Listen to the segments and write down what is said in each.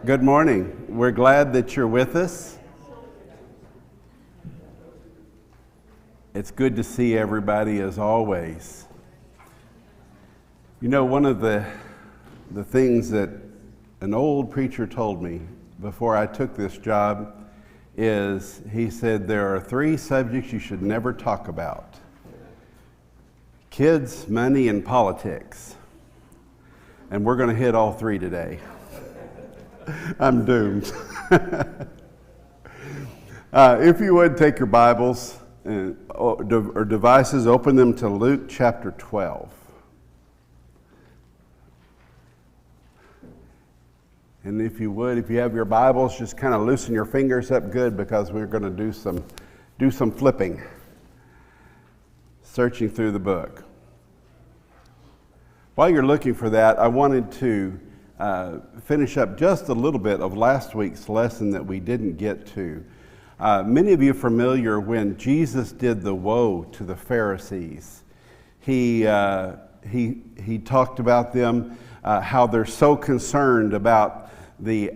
Good morning. We're glad that you're with us. It's good to see everybody as always. You know, one of the things that an old preacher told me before I took this job is he said there are 3 subjects you should never talk about: kids, money, and politics. And we're going to hit all 3 today. I'm doomed. If you would, take your Bibles or devices, open them to Luke chapter 12. And if you would, if you have your Bibles, just kind of loosen your fingers up good, because we're going to do some flipping, searching through the book. While you're looking for that, I wanted to finish up just a little bit of last week's lesson that we didn't get to. Many of you are familiar when Jesus did the woe to the Pharisees. He talked about them, how they're so concerned about the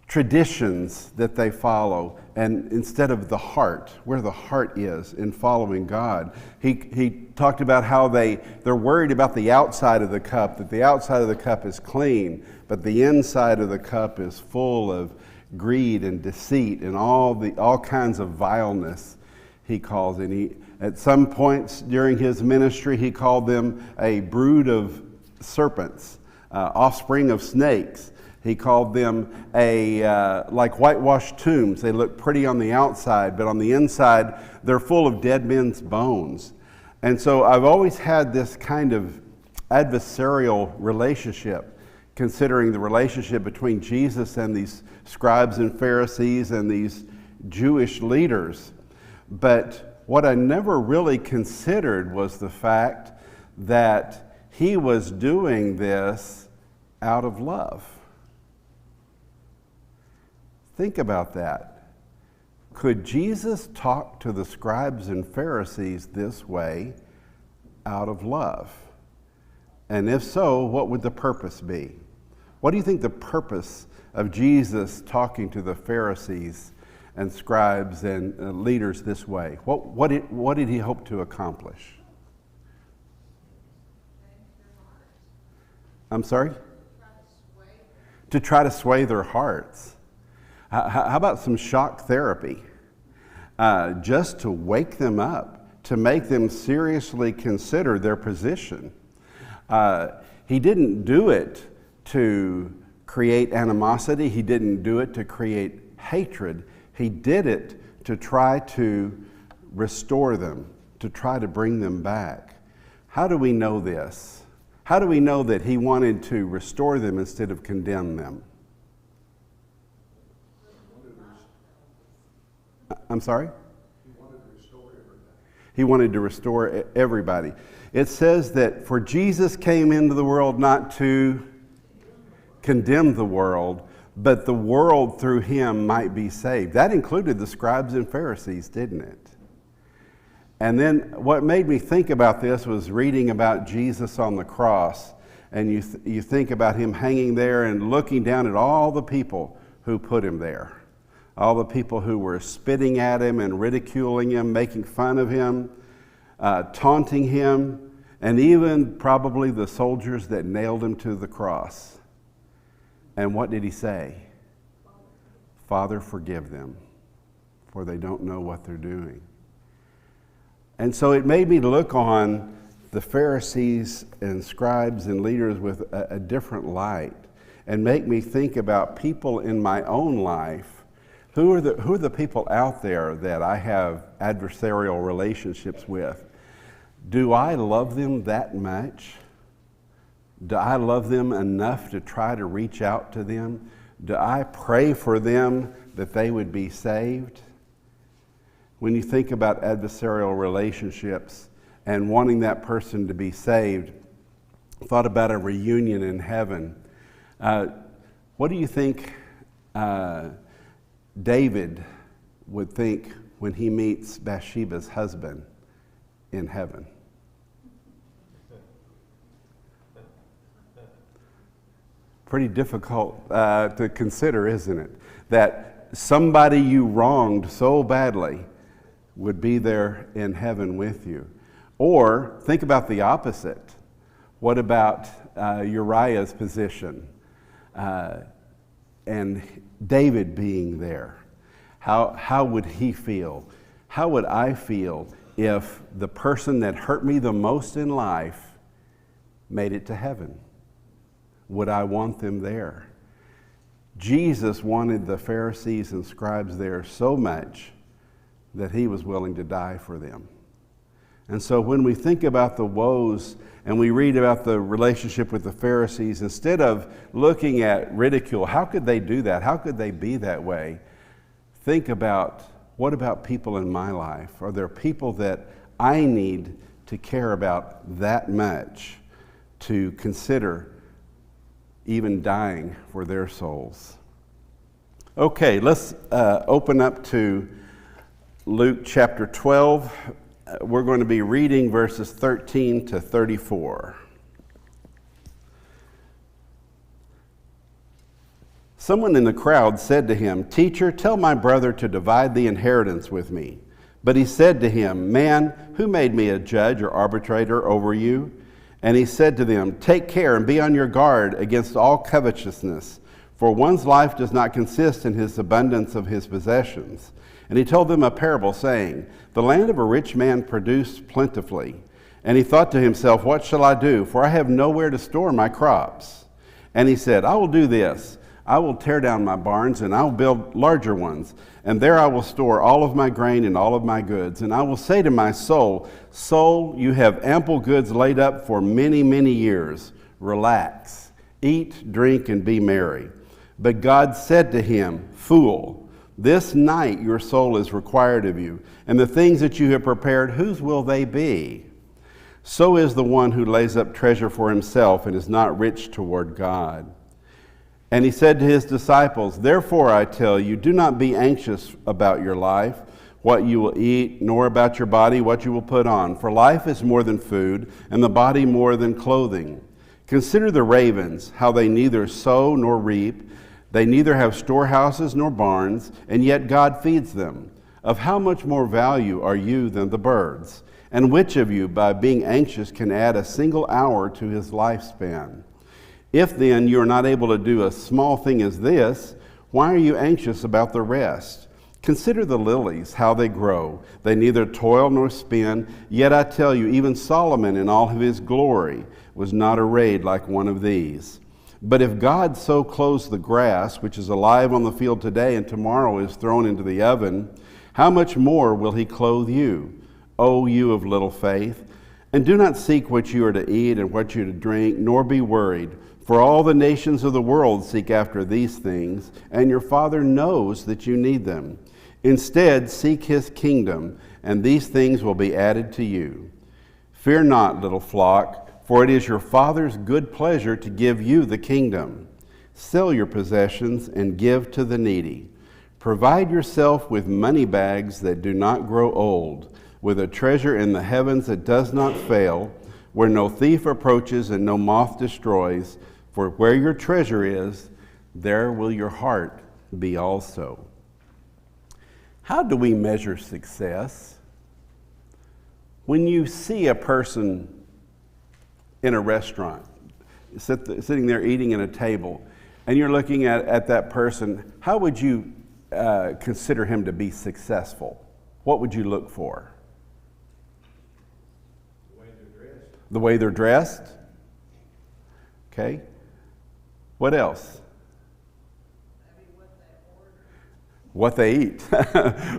traditions that they follow, and instead of the heart, where the heart is in following God. He talked about how they're worried about the outside of the cup, that the outside of the cup is clean, but the inside of the cup is full of greed and deceit and all kinds of vileness, he calls it. At some points during his ministry, he called them a brood of serpents, offspring of snakes. He called them like whitewashed tombs. They look pretty on the outside, but on the inside, they're full of dead men's bones. And so I've always had this kind of adversarial relationship, considering the relationship between Jesus and these scribes and Pharisees and these Jewish leaders. But what I never really considered was the fact that he was doing this out of love. Think about that. Could Jesus talk to the scribes and Pharisees this way out of love? And if so, what would the purpose be? What do you think the purpose of Jesus talking to the Pharisees and scribes and leaders this way? What did he hope to accomplish? I'm sorry? To try to sway their hearts. How about some shock therapy? Just to wake them up, to make them seriously consider their position. He didn't do it to create animosity. He didn't do it to create hatred. He did it to try to restore them, to try to bring them back. How do we know this? How do we know that he wanted to restore them instead of condemn them? I'm sorry? He wanted to restore everybody. He wanted to restore everybody. It says that for Jesus came into the world not to condemn the world, but the world through him might be saved. That included the scribes and Pharisees, didn't it? And then what made me think about this was reading about Jesus on the cross. And you think about him hanging there and looking down at all the people who put him there. All the people who were spitting at him and ridiculing him, making fun of him, taunting him, and even probably the soldiers that nailed him to the cross. And what did he say? Father, forgive them, for they don't know what they're doing. And so it made me look on the Pharisees and scribes and leaders with a different light, and make me think about people in my own life. Who are the people out there that I have adversarial relationships with? Do I love them that much? Do I love them enough to try to reach out to them? Do I pray for them that they would be saved? When you think about adversarial relationships and wanting that person to be saved, I thought about a reunion in heaven. What do you think David would think when he meets Bathsheba's husband in heaven? pretty difficult to consider, isn't it? That somebody you wronged so badly would be there in heaven with you. Or think about the opposite. What about Uriah's position and David being there? How would he feel? How would I feel if the person that hurt me the most in life made it to heaven? Would I want them there? Jesus wanted the Pharisees and scribes there so much that he was willing to die for them. And so when we think about the woes and we read about the relationship with the Pharisees, instead of looking at ridicule, how could they do that? How could they be that way? Think about, what about people in my life? Are there people that I need to care about that much to consider even dying for their souls? Okay, let's open up to Luke chapter 12. We're going to be reading verses 13 to 34. Someone in the crowd said to him, "Teacher, tell my brother to divide the inheritance with me." But he said to him, "Man, who made me a judge or arbitrator over you?" And he said to them, "Take care and be on your guard against all covetousness, for one's life does not consist in his abundance of his possessions." And he told them a parable, saying, "The land of a rich man produced plentifully. And he thought to himself, 'What shall I do? For I have nowhere to store my crops.' And he said, 'I will do this. I will tear down my barns, and I will build larger ones. And there I will store all of my grain and all of my goods. And I will say to my soul, Soul, you have ample goods laid up for many, many years. Relax, eat, drink, and be merry.' But God said to him, 'Fool, this night your soul is required of you, and the things that you have prepared, whose will they be? So is the one who lays up treasure for himself and is not rich toward God.' And he said to his disciples, 'Therefore I tell you, do not be anxious about your life, what you will eat, nor about your body, what you will put on. For life is more than food, and the body more than clothing. Consider the ravens, how they neither sow nor reap. They neither have storehouses nor barns, and yet God feeds them. Of how much more value are you than the birds? And which of you, by being anxious, can add a single hour to his lifespan? If then you are not able to do a small thing as this, why are you anxious about the rest? Consider the lilies, how they grow. They neither toil nor spin. Yet I tell you, even Solomon in all of his glory was not arrayed like one of these. But if God so clothes the grass, which is alive on the field today and tomorrow is thrown into the oven, how much more will he clothe you, O you of little faith? And do not seek what you are to eat and what you are to drink, nor be worried. For all the nations of the world seek after these things, and your Father knows that you need them. Instead, seek his kingdom, and these things will be added to you. Fear not, little flock, for it is your Father's good pleasure to give you the kingdom. Sell your possessions and give to the needy. Provide yourself with money bags that do not grow old, with a treasure in the heavens that does not fail, where no thief approaches and no moth destroys. For where your treasure is, there will your heart be also." How do we measure success? When you see a person in a restaurant, sitting there eating at a table, and you're looking at that person, how would you consider him to be successful? What would you look for? The way they're dressed. The way they're dressed? Okay. What else? What they eat,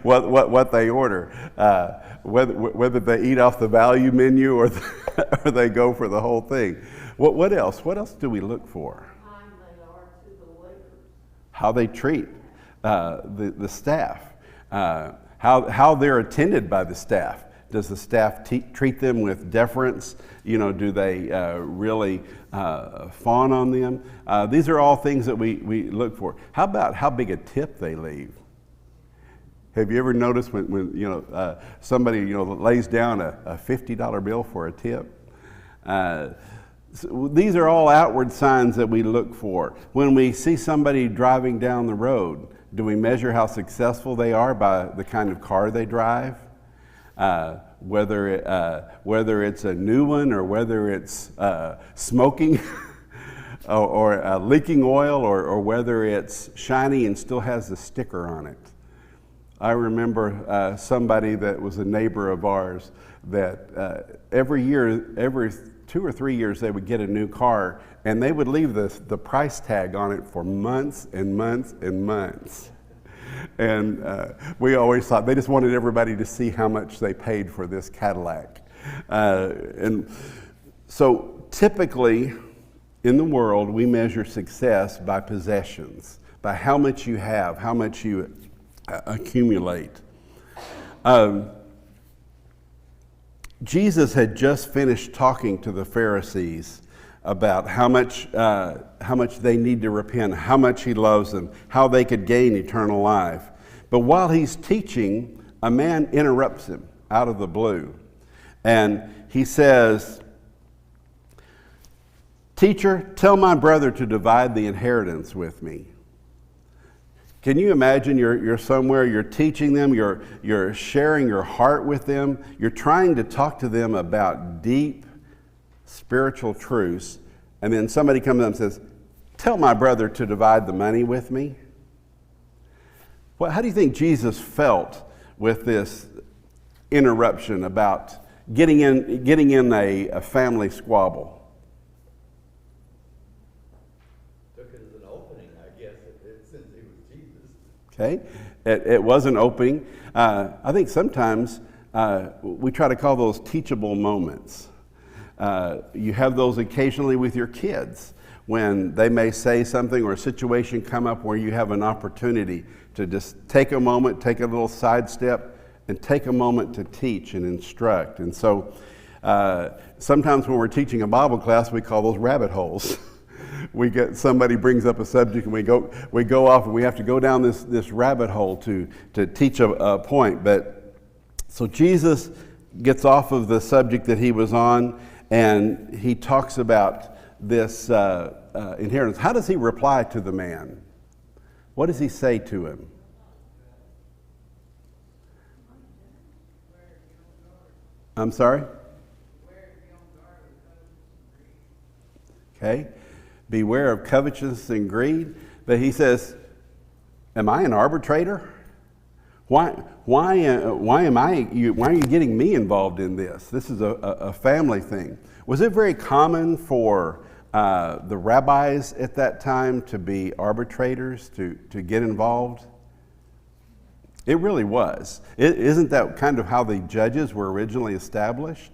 what they order, whether they eat off the value menu or they go for the whole thing. What else? What else do we look for? How kind they are to the waiters. How they treat the staff, how they're attended by the staff. Does the staff treat them with deference? You know, do they really fawn on them? These are all things that we look for. How about how big a tip they leave? Have you ever noticed when somebody lays down a $50 bill for a tip? So these are all outward signs that we look for. When we see somebody driving down the road, do we measure how successful they are by the kind of car they drive? Whether it's a new one or whether it's smoking or leaking oil or whether it's shiny and still has a sticker on it. I remember somebody that was a neighbor of ours that every year, every 2 or 3 years, they would get a new car and they would leave the price tag on it for months and months and months. And we always thought they just wanted everybody to see how much they paid for this Cadillac. And so typically in the world, we measure success by possessions, by how much you have, how much you accumulate. Jesus had just finished talking to the Pharisees about how much they need to repent, how much he loves them, how they could gain eternal life. But while he's teaching, a man interrupts him out of the blue. And he says, "Teacher, tell my brother to divide the inheritance with me." Can you imagine you're somewhere, you're teaching them, you're sharing your heart with them, you're trying to talk to them about deep spiritual truths, and then somebody comes up and says, "Tell my brother to divide the money with me"? Well, how do you think Jesus felt with this interruption about getting in a family squabble? Okay, it was an opening. I think sometimes we try to call those teachable moments. You have those occasionally with your kids when they may say something or a situation come up where you have an opportunity to just take a moment, take a little sidestep, and take a moment to teach and instruct. And so sometimes when we're teaching a Bible class, we call those rabbit holes. Somebody brings up a subject and we go off and we have to go down this rabbit hole to teach a point. But so Jesus gets off of the subject that he was on and he talks about this inheritance. How does he reply to the man? What does he say to him? I'm sorry? Okay. Beware of covetousness and greed. But he says, am I an arbitrator? Why are you getting me involved in this? This is a family thing. Was it very common for the rabbis at that time to be arbitrators, to get involved? It really was. Isn't that kind of how the judges were originally established?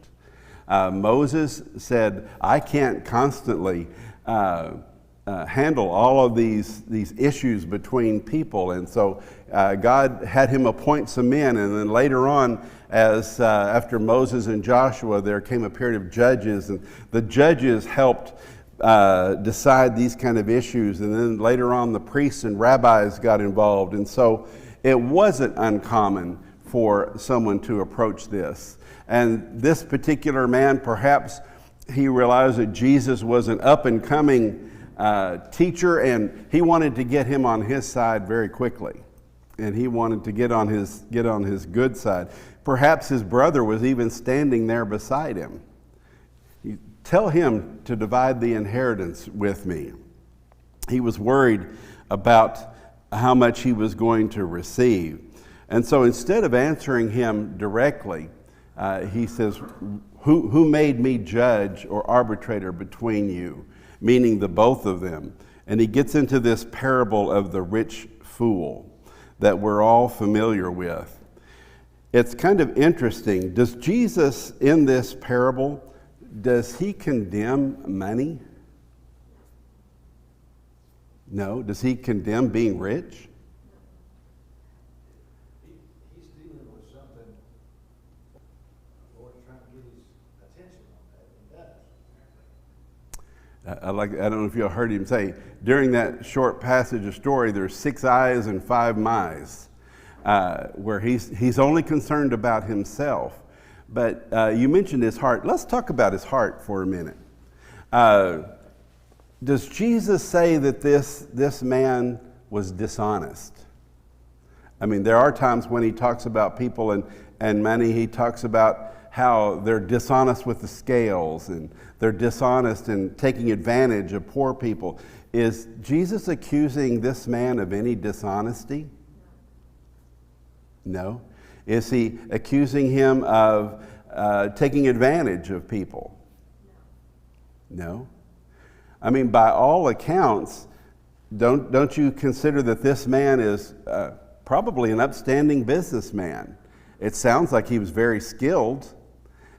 Moses said, I can't constantly handle all of these issues between people. And so God had him appoint some men. And then later on, as after Moses and Joshua, there came a period of judges. And the judges helped decide these kind of issues. And then later on, the priests and rabbis got involved. And so it wasn't uncommon for someone to approach this. And this particular man, perhaps he realized that Jesus was an up-and-coming teacher, and he wanted to get him on his side very quickly. And he wanted to get on his good side. Perhaps his brother was even standing there beside him. Tell him to divide the inheritance with me. He was worried about how much he was going to receive. And so instead of answering him directly, he says, who made me judge or arbitrator between you? Meaning the both of them. And he gets into this parable of the rich fool that we're all familiar with. It's kind of interesting. Does Jesus, in this parable, does he condemn money? No. Does he condemn being rich? He's dealing with something. The Lord's trying to get his attention on that, and does. I don't know if you all heard him say, during that short passage of story, there's 6 eyes and 5 mice, where he's only concerned about himself. But you mentioned his heart. Let's talk about his heart for a minute. Does Jesus say that this man was dishonest? I mean, there are times when he talks about people and money, he talks about how they're dishonest with the scales and they're dishonest in taking advantage of poor people. Is Jesus accusing this man of any dishonesty? No. Is he accusing him of taking advantage of people? No. I mean, by all accounts, don't you consider that this man is probably an upstanding businessman? It sounds like he was very skilled.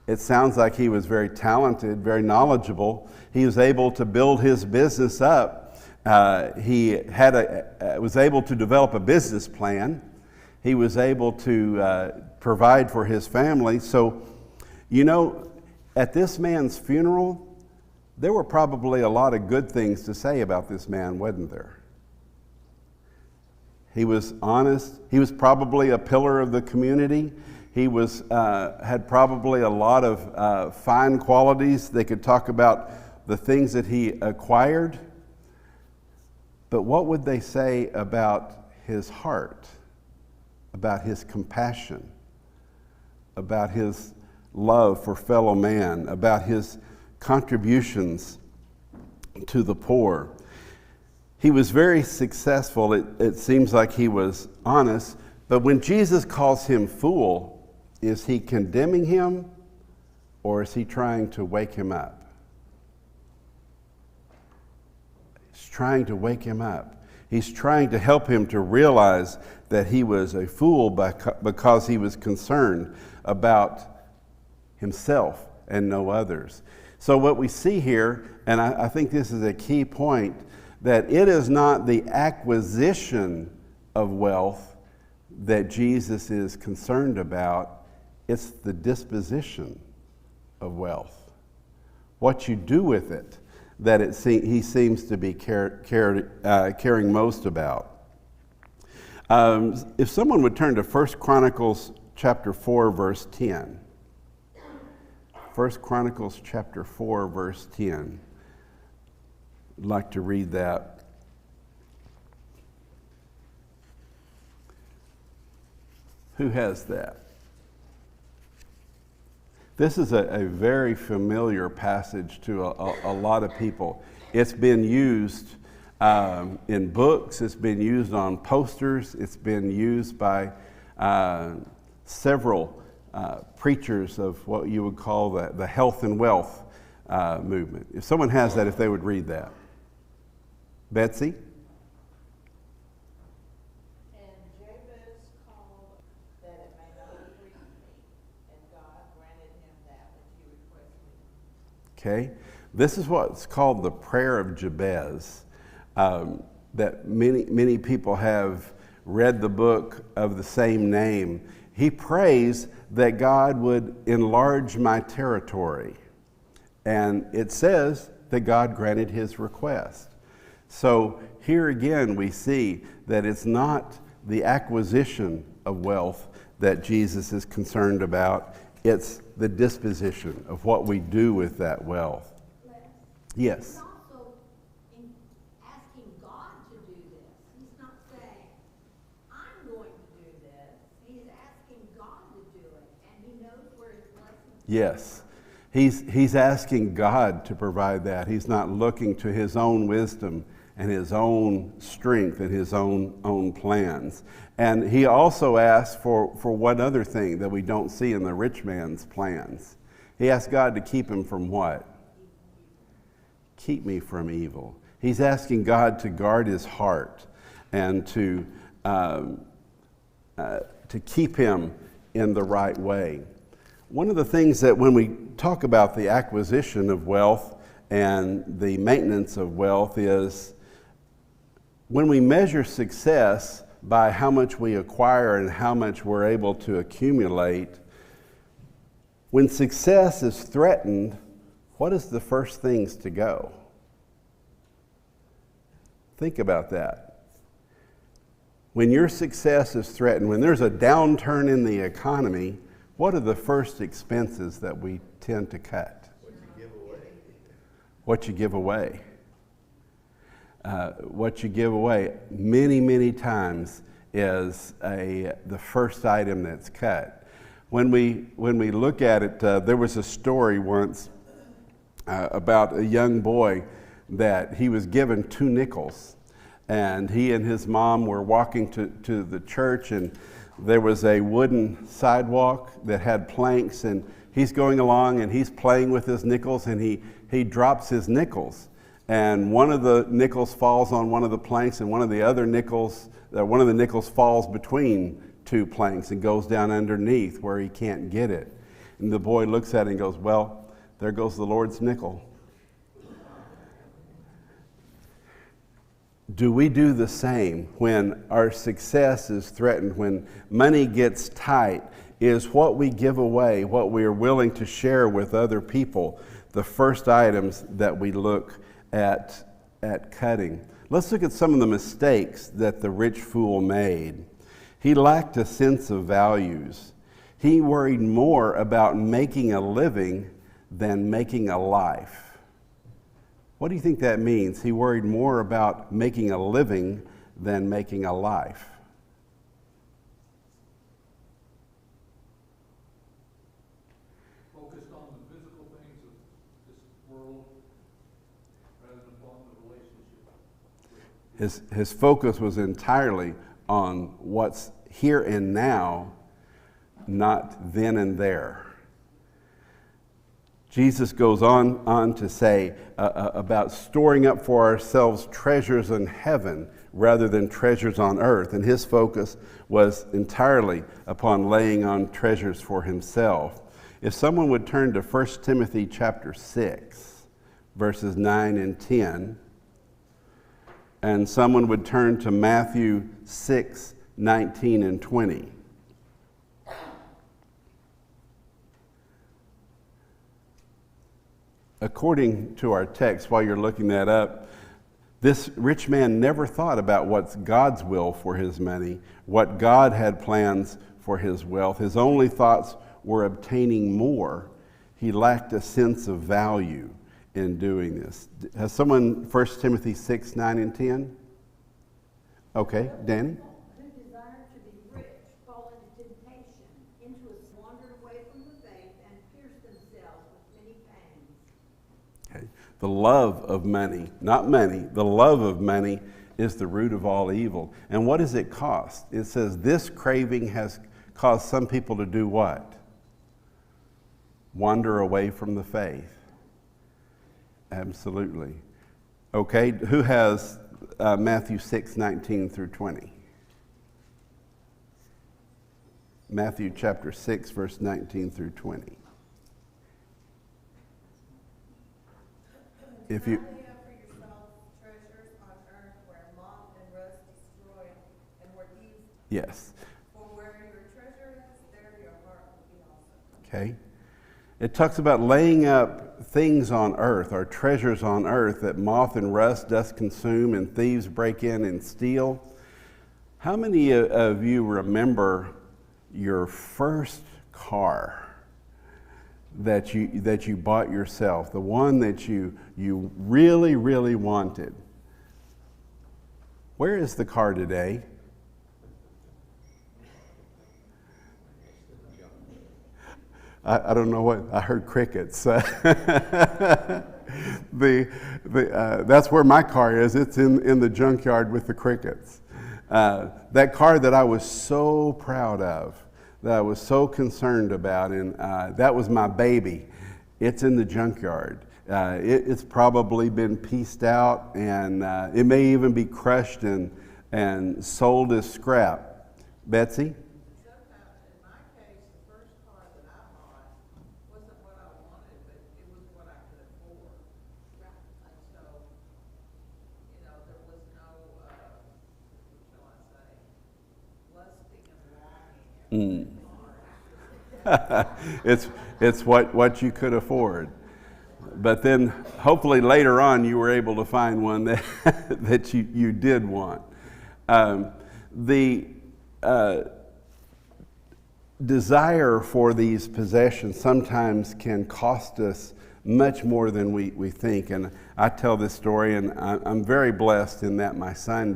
It sounds like he was very talented, very knowledgeable. He was able to build his business up. He was able to develop a business plan. He was able to provide for his family. So, you know, at this man's funeral, there were probably a lot of good things to say about this man, wasn't there? He was honest. He was probably a pillar of the community. He was had probably a lot of fine qualities. They could talk about the things that he acquired. But what would they say about his heart, about his compassion, about his love for fellow man, about his contributions to the poor? He was very successful. It seems like he was honest. But when Jesus calls him fool, is he condemning him or is he trying to wake him up? He's trying to wake him up. He's trying to help him to realize that he was a fool because he was concerned about himself and no others. So what we see here, and I think this is a key point, that it is not the acquisition of wealth that Jesus is concerned about, it's the disposition of wealth. What you do with it, that he seems to be caring most about. If someone would turn to 1 Chronicles chapter 4, verse 10. 1 Chronicles chapter 4, verse 10. I'd like to read that. Who has that? This is a very familiar passage to a lot of people. It's been used in books, it's been used on posters, it's been used by several preachers of what you would call the health and wealth movement. If someone has that, if they would read that. Betsy? And Jabez called that it may not grieve me, and God granted him that which he requested. Okay. This is what's called the prayer of Jabez, that many people have read the book of the same name. He prays that God would enlarge my territory. And it says that God granted his request. So here again we see that it's not the acquisition of wealth that Jesus is concerned about. It's the disposition of what we do with that wealth. Les, Yes. he's also asking God to do this. He's not saying, I'm going to do this. He's asking God to do it, and he knows where his blessings come Yes. from. He's asking God to provide that. He's not looking to his own wisdom and his own strength and his own plans. And he also asks for one other thing that we don't see in the rich man's plans. He asks God to keep him from what? Keep me from evil. He's asking God to guard his heart and to keep him in the right way. One of the things that when we talk about the acquisition of wealth and the maintenance of wealth is when we measure success by how much we acquire and how much we're able to accumulate, when success is threatened, what is the first things to go? Think about that. When your success is threatened, when there's a downturn in the economy, what are the first expenses that we tend to cut? What you give away. What you give away many, many times is the first item that's cut. When we look at it, there was a story once about a young boy that he was given 2 nickels, and he and his mom were walking to the church, and there was a wooden sidewalk that had planks, and he's going along and he's playing with his nickels, and he drops his nickels. And one of the nickels falls on one of the planks, and one of the nickels falls between 2 planks and goes down underneath where he can't get it. And the boy looks at it and goes, well, there goes the Lord's nickel. Do we do the same when our success is threatened, when money gets tight? Is what we give away, what we are willing to share with other people, the first items that we look at cutting? Let's look at some of the mistakes that the rich fool made. He lacked a sense of values. He worried more about making a living than making a life. What do you think that means? He worried more about making a living than making a life. Focused on the physical things of this world rather than upon the relationship. His focus was entirely on what's here and now, not then and there. Jesus goes on to say about storing up for ourselves treasures in heaven rather than treasures on earth. And his focus was entirely upon laying on treasures for himself. If someone would turn to 1 Timothy chapter 6, verses 9 and 10, and someone would turn to Matthew 6, 19 and 20. According to our text, while you're looking that up, this rich man never thought about what's God's will for his money, what God had plans for his wealth. His only thoughts were obtaining more. He lacked a sense of value in doing this. Has someone 1 Timothy 6, 9 and 10? Okay, Danny? Who desire to be rich fall into temptation, into a wander away from the faith, and pierce themselves with many pangs. Okay. The love of money, not money, the love of money is the root of all evil. And what does it cost? It says this craving has caused some people to do what? Wander away from the faith. Absolutely. Okay, who has Matthew 6, 19 through 20? Matthew chapter 6, verse 19 through 20. If you... Lay up for yourselves treasures on earth where moth and rust destroy, and where thieves. Yes. For where your treasure is, there your heart will be also. Okay. It talks about laying up things on earth, our treasures on earth, that moth and rust does consume and thieves break in and steal. How many of you remember your first car that you bought yourself, the one that you really, really wanted? Where is the car today? I don't know what, I heard crickets. That's where my car is. It's in the junkyard with the crickets. That car that I was so proud of, that I was so concerned about, and that was my baby. It's in the junkyard. It's probably been pieced out, and it may even be crushed and sold as scrap. Betsy? Sometimes, in my case, the first car that I bought wasn't what I wanted, but it was what I could afford. And so, you know, there was no, what shall I say, lusting and longing. It's what you could afford. But then hopefully later on you were able to find one that you did want. The desire for these possessions sometimes can cost us much more than we think. And I tell this story, and I'm very blessed in that my son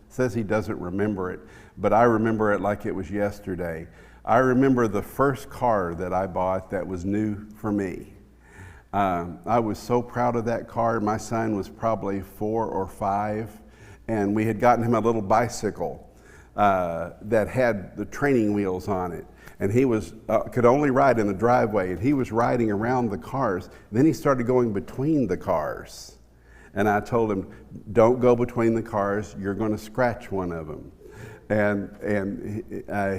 says he doesn't remember it, but I remember it like it was yesterday. I remember the first car that I bought that was new for me. I was so proud of that car. My son was probably 4 or 5, and we had gotten him a little bicycle that had the training wheels on it. And he could only ride in the driveway, and he was riding around the cars. Then he started going between the cars. And I told him, don't go between the cars, you're going to scratch one of them. And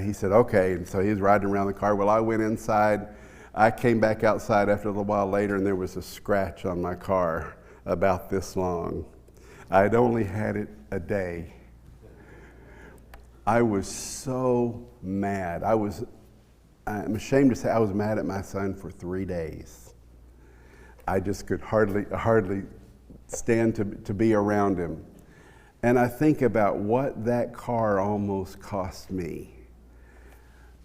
he said, okay. And so he was riding around the car. Well, I went inside. I came back outside after a little while later, and there was a scratch on my car about this long. I had only had it a day. I was so mad. I'm ashamed to say I was mad at my son for 3 days. I just could hardly stand to be around him. And I think about what that car almost cost me.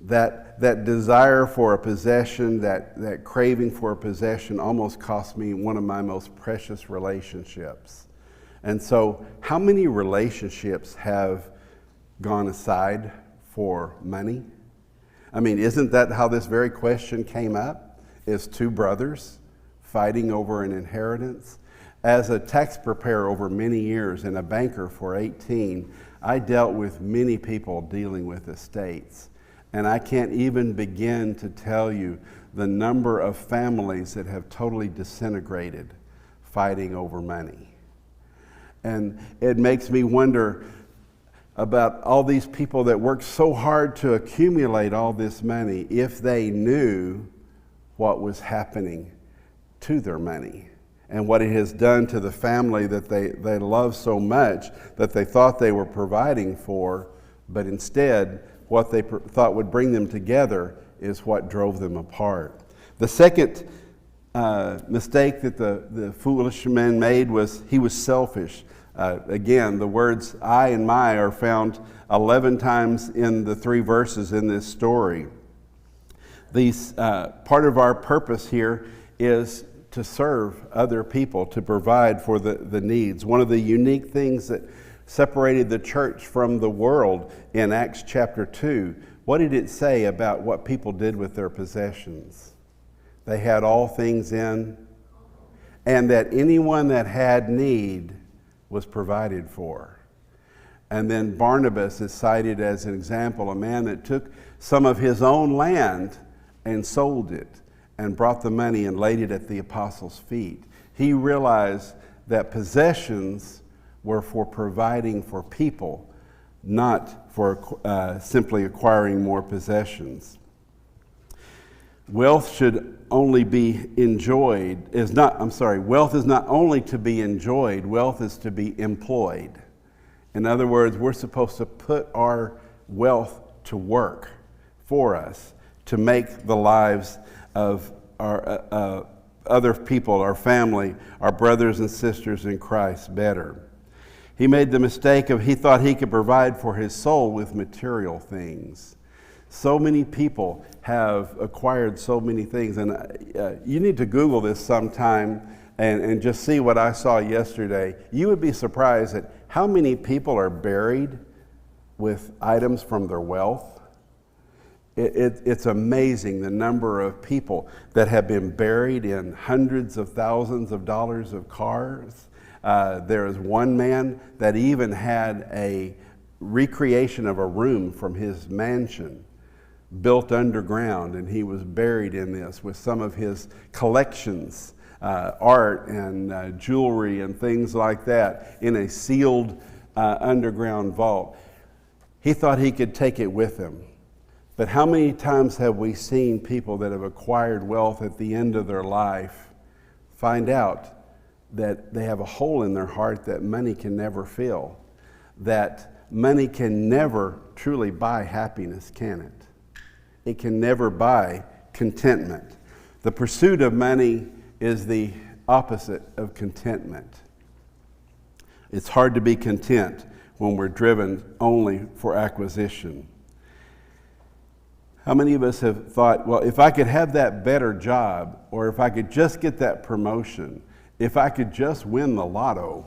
That desire for a possession, that craving for a possession almost cost me one of my most precious relationships. And so, how many relationships have gone aside for money? I mean, isn't that how this very question came up? Is 2 brothers fighting over an inheritance? As a tax preparer over many years and a banker for 18, I dealt with many people dealing with estates. And I can't even begin to tell you the number of families that have totally disintegrated fighting over money. And it makes me wonder about all these people that work so hard to accumulate all this money, if they knew what was happening to their money and what it has done to the family that they love so much, that they thought they were providing for, but instead what they thought would bring them together is what drove them apart. The second mistake that the foolish man made was he was selfish. Again, the words I and my are found 11 times in the 3 verses in this story. Part of our purpose here is to serve other people, to provide for the needs. One of the unique things that separated the church from the world in Acts chapter 2, what did it say about what people did with their possessions? They had all things in, and that anyone that had need was provided for. And then Barnabas is cited as an example, a man that took some of his own land and sold it and brought the money and laid it at the apostles' feet. He realized that possessions were for providing for people, not for simply acquiring more possessions. Wealth should only be enjoyed, wealth is not only to be enjoyed, wealth is to be employed. In other words, we're supposed to put our wealth to work for us to make the lives of our other people, our family, our brothers and sisters in Christ better. He made the mistake of he thought he could provide for his soul with material things. So many people have acquired so many things, and you need to Google this sometime and just see what I saw yesterday. You would be surprised at how many people are buried with items from their wealth. It's amazing the number of people that have been buried in hundreds of thousands of dollars of cars. There is one man that even had a recreation of a room from his mansion built underground, and he was buried in this with some of his collections, art and jewelry and things like that, in a sealed underground vault. He thought he could take it with him. But how many times have we seen people that have acquired wealth at the end of their life find out that they have a hole in their heart that money can never fill, that money can never truly buy happiness, can it? It can never buy contentment. The pursuit of money is the opposite of contentment. It's hard to be content when we're driven only for acquisition. How many of us have thought, well, if I could have that better job, or if I could just get that promotion, if I could just win the lotto,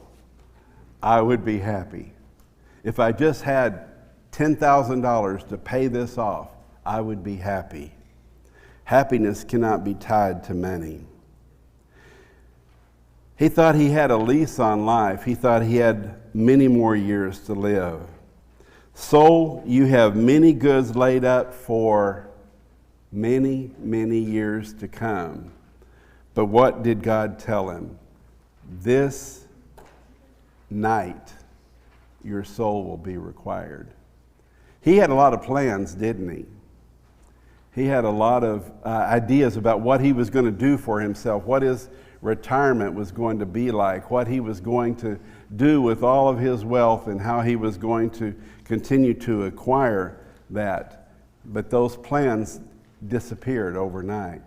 I would be happy. If I just had $10,000 to pay this off, I would be happy. Happiness cannot be tied to money. He thought he had a lease on life. He thought he had many more years to live. Soul, you have many goods laid up for many, many years to come. But what did God tell him? This night, your soul will be required. He had a lot of plans, didn't he? He had a lot of ideas about what he was going to do for himself, what his retirement was going to be like, what he was going to do with all of his wealth, and how he was going to continue to acquire that. But those plans disappeared overnight.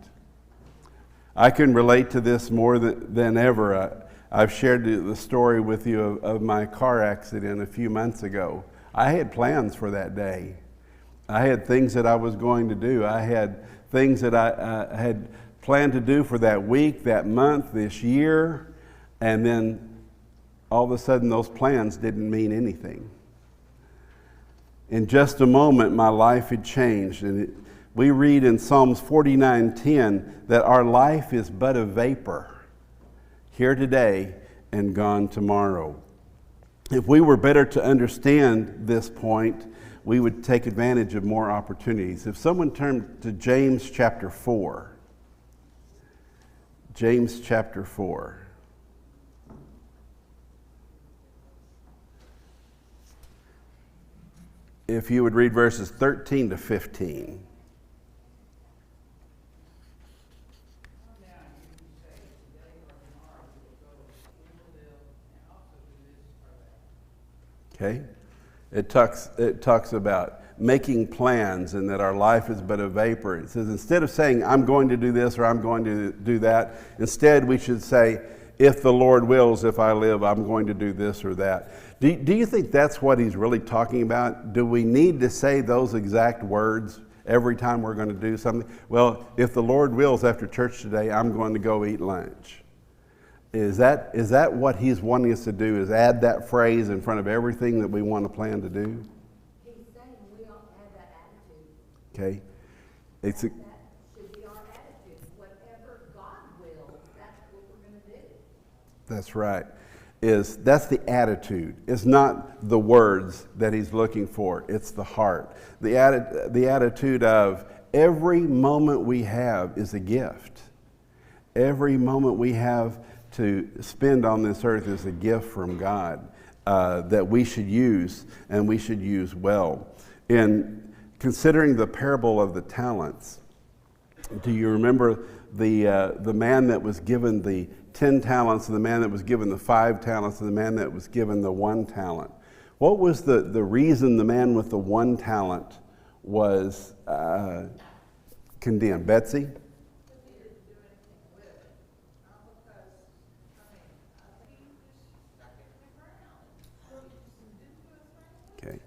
I can relate to this more than ever. I've shared the story with you of my car accident a few months ago. I had plans for that day. I had things that I was going to do. I had things that I had planned to do for that week, that month, this year, and then all of a sudden those plans didn't mean anything. In just a moment, my life had changed. And we read in Psalms 49:10 that our life is but a vapor, here today and gone tomorrow. If we were better to understand this point, we would take advantage of more opportunities. If someone turned to James chapter 4. James chapter 4. If you would read verses 13 to 15. Okay? It talks about making plans and that our life is but a vapor. It says instead of saying, I'm going to do this or I'm going to do that, instead we should say, if the Lord wills, if I live, I'm going to do this or that. Do you think that's what he's really talking about? Do we need to say those exact words every time we're going to do something? Well, if the Lord wills, after church today, I'm going to go eat lunch. Is that what he's wanting us to do, is add that phrase in front of everything that we want to plan to do? He's saying we ought to have that attitude. Okay. That should be our attitude. Whatever God wills, that's what we're going to do. That's right. That's the attitude. It's not the words that he's looking for. It's the heart. The attitude of every moment we have is a gift. Every moment we have to spend on this earth is a gift from God that we should use, and we should use well. In considering the parable of the talents, do you remember the man that was given the 10 talents, and the man that was given the 5 talents, and the man that was given the 1 talent? What was the reason the man with the 1 talent was condemned? Betsy? Okay.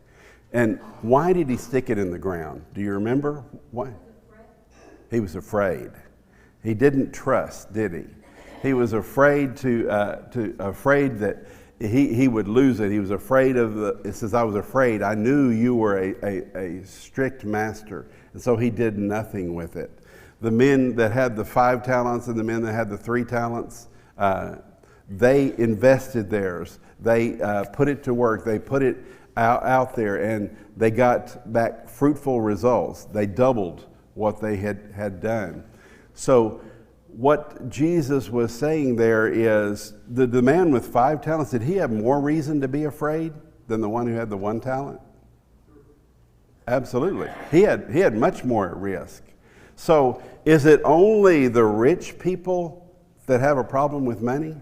And why did he stick it in the ground? Do you remember? Why? He was afraid. He didn't trust, did he? He was afraid afraid that he would lose it. He was afraid of it says, I was afraid. I knew you were a strict master. And so he did nothing with it. The men that had the 5 talents and the men that had the 3 talents, they invested theirs. They put it to work. They put it out there, and they got back fruitful results. They doubled what they had done. So what Jesus was saying there is the man with 5 talents, did he have more reason to be afraid than the one who had the 1 talent? Absolutely. He had much more at risk. So is it only the rich people that have a problem with money?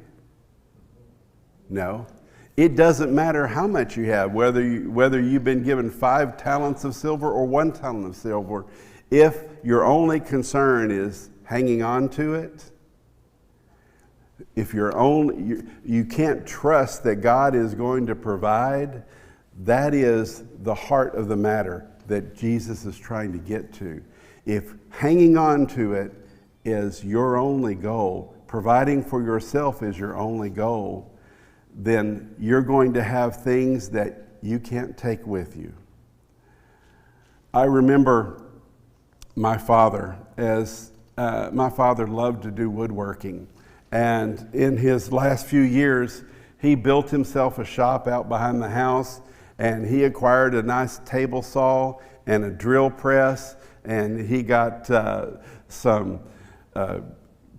No. It doesn't matter how much you have, whether you've been given 5 talents of silver or 1 talent of silver. If your only concern is hanging on to it, if you can't trust that God is going to provide, that is the heart of the matter that Jesus is trying to get to. If hanging on to it is your only goal, providing for yourself is your only goal, then you're going to have things that you can't take with you. I remember my father, my father loved to do woodworking. And in his last few years, he built himself a shop out behind the house, and he acquired a nice table saw and a drill press, and he got some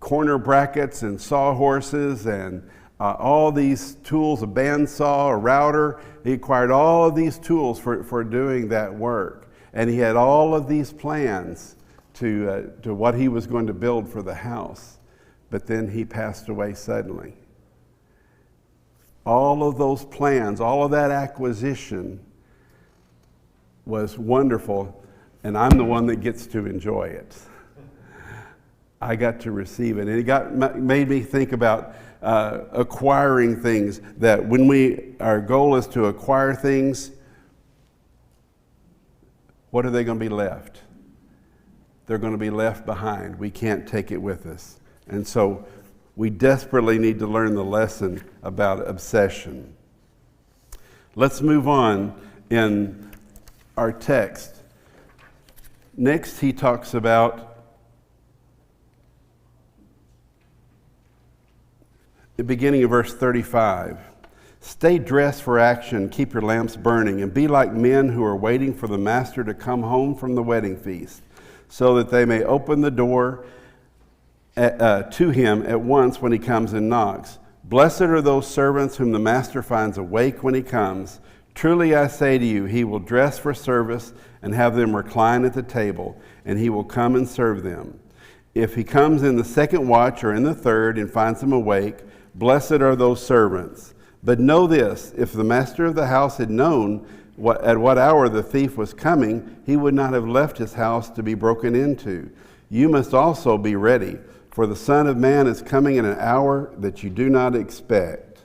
corner brackets and sawhorses and all these tools, a bandsaw, a router. He acquired all of these tools for doing that work. And he had all of these plans to what he was going to build for the house. But then he passed away suddenly. All of those plans, all of that acquisition was wonderful, and I'm the one that gets to enjoy it. I got to receive it, and it made me think about acquiring things. That when our goal is to acquire things, what are they going to be left? They're going to be left behind. We can't take it with us. And so we desperately need to learn the lesson about obsession. Let's move on in our text. Next, he talks about the beginning of verse 35. Stay dressed for action, keep your lamps burning, and be like men who are waiting for the master to come home from the wedding feast, so that they may open the door to him at once when he comes and knocks. Blessed are those servants whom the master finds awake when he comes. Truly I say to you, he will dress for service and have them recline at the table, and he will come and serve them. If he comes in the second watch or in the third and finds them awake, blessed are those servants. But know this, if the master of the house had known at what hour the thief was coming, he would not have left his house to be broken into. You must also be ready, for the Son of Man is coming in an hour that you do not expect.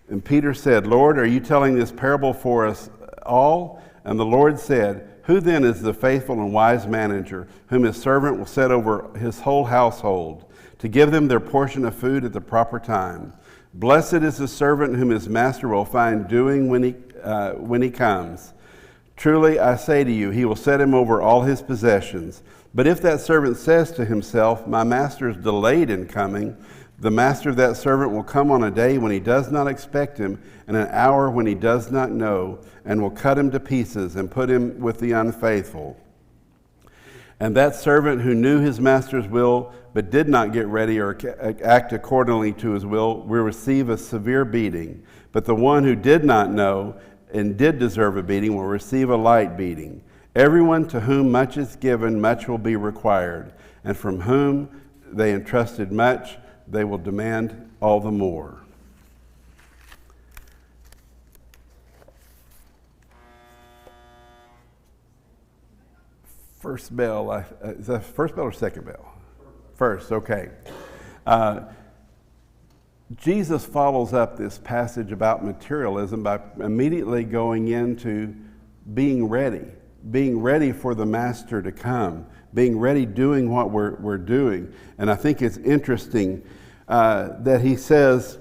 And Peter said, Lord, are you telling this parable for us all? And the Lord said, who then is the faithful and wise manager, whom his servant will set over his whole household, to give them their portion of food at the proper time? Blessed is the servant whom his master will find doing when he comes. Truly I say to you, he will set him over all his possessions. But if that servant says to himself, my master is delayed in coming, the master of that servant will come on a day when he does not expect him, and an hour when he does not know, and will cut him to pieces and put him with the unfaithful. And that servant who knew his master's will, but did not get ready or act accordingly to his will receive a severe beating. But the one who did not know and did deserve a beating will receive a light beating. Everyone to whom much is given, much will be required. And from whom they entrusted much, they will demand all the more. First bell, is that first bell or second bell? First, okay. Jesus follows up this passage about materialism by immediately going into being ready for the master to come, being ready, doing what we're doing. And I think it's interesting that he says,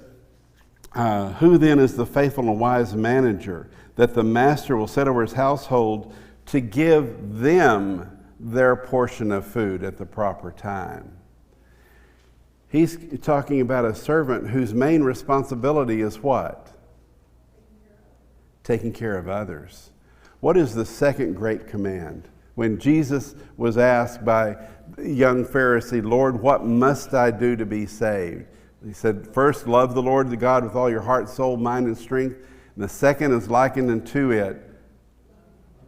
who then is the faithful and wise manager that the master will set over his household to give them their portion of food at the proper time? He's talking about a servant whose main responsibility is what? Taking care of others. What is the second great command? When Jesus was asked by the young Pharisee, Lord, what must I do to be saved? He said, first, love the Lord the God with all your heart, soul, mind, and strength. And the second is likened unto it,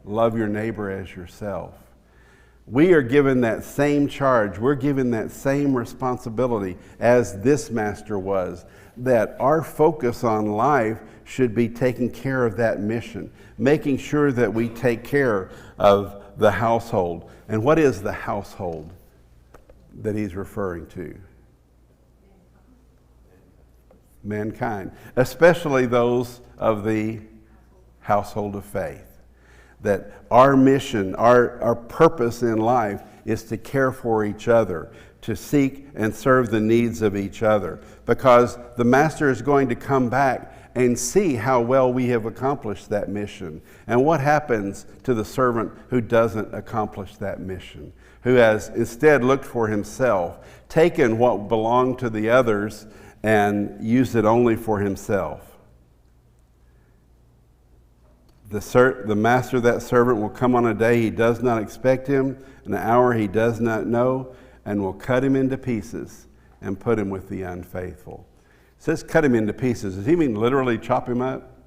love your neighbor as yourself. We are given that same charge. We're given that same responsibility as this master was, that our focus on life should be taking care of that mission, making sure that we take care of the household. And what is the household that he's referring to? Mankind, especially those of the household of faith. that our mission, our purpose in life is to care for each other, to seek and serve the needs of each other, because the master is going to come back and see how well we have accomplished that mission. And what happens to the servant who doesn't accomplish that mission, who has instead looked for himself, taken what belonged to the others and used it only for himself? The master of that servant will come on a day he does not expect him, an hour he does not know, and will cut him into pieces and put him with the unfaithful. It says cut him into pieces. Does he mean literally chop him up?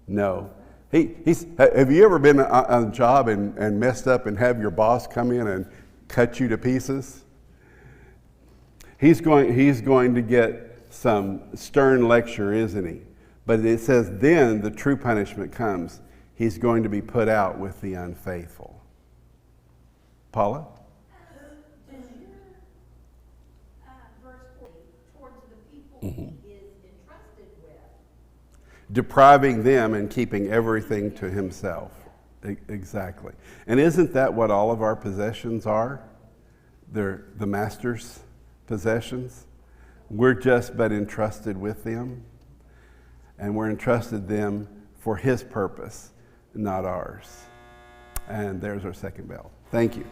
No. Have you ever been on a job and messed up and have your boss come in and cut you to pieces? He's going to get some stern lecture, isn't he? But it says then the true punishment comes. He's going to be put out with the unfaithful. Paula? Does your verse 40 towards the people he is entrusted with? Depriving them and keeping everything to himself. Exactly. And isn't that what all of our possessions are? They're the master's possessions. We're just but entrusted with them. And we're entrusted them for his purpose, not ours. And there's our second bell. Thank you.